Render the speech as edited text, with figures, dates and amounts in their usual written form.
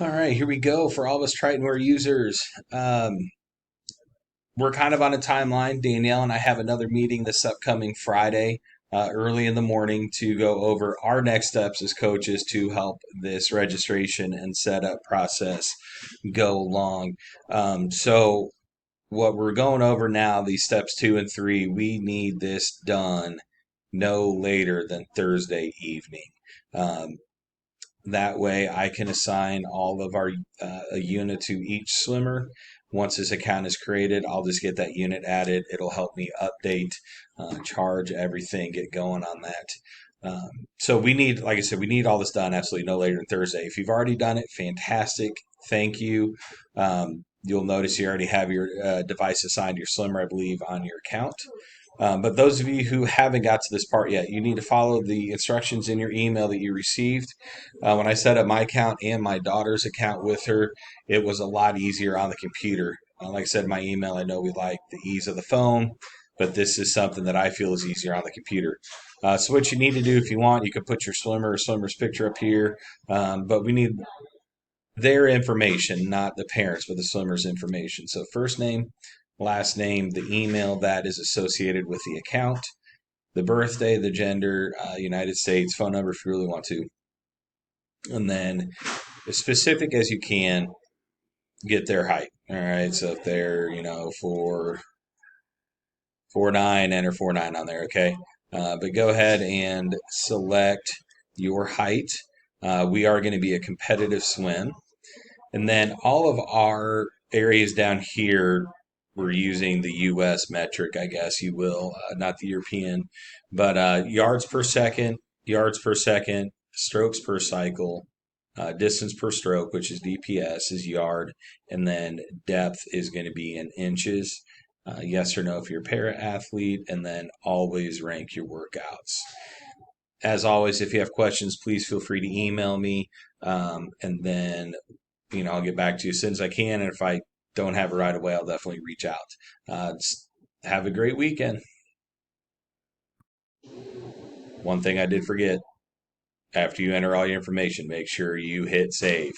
All right, here we go for all of us tritonwear users. Um, we're kind of on a timeline. Danielle and I have another meeting this upcoming Friday, early in the morning, to go over our next steps as coaches to help this registration and setup process go along. So, what we're going over now, these steps 2 and 3, we need this done no later than Thursday evening. Um, that way, I can assign all of our a unit to each swimmer. Once this account is created, I'll just get that unit added. It'll help me update, charge everything, get going on that. So we need, like I said, we need all this done absolutely no later than Thursday. If you've already done it, fantastic. Thank you. You'll notice you already have your device assigned to your swimmer, I believe, on your account. But those of you who haven't got to this part yet, you need to follow the instructions in your email that you received. When I set up my account and my daughter's account with her, it was a lot easier on the computer. Like I said, my email, I know we like the ease of the phone, but this is something that I feel is easier on the computer. So what you need to do, if you want, you could put your swimmer or swimmer's picture up here, but we need their information, not the parents, but the swimmer's information. So first name, last name, the email that is associated with the account, the birthday, the gender, United States, phone number if you really want to, and then as specific as you can, get their height. All right, so if they're 4'9", enter 4'9" on there. Okay, but go ahead and select your height. We are going to be a competitive swim. And then all of our areas down here, we're using the US metric, I guess you will, not the European, but yards per second, strokes per cycle, distance per stroke, which is DPS, is yard, and then depth is going to be in inches. Yes or no if you're a para athlete, and then always rank your workouts. As always, if you have questions, please feel free to email me. And then I'll get back to you as soon as I can. And if I don't have it right away, I'll definitely reach out. Have a great weekend. One thing I did forget, after you enter all your information, make sure you hit save.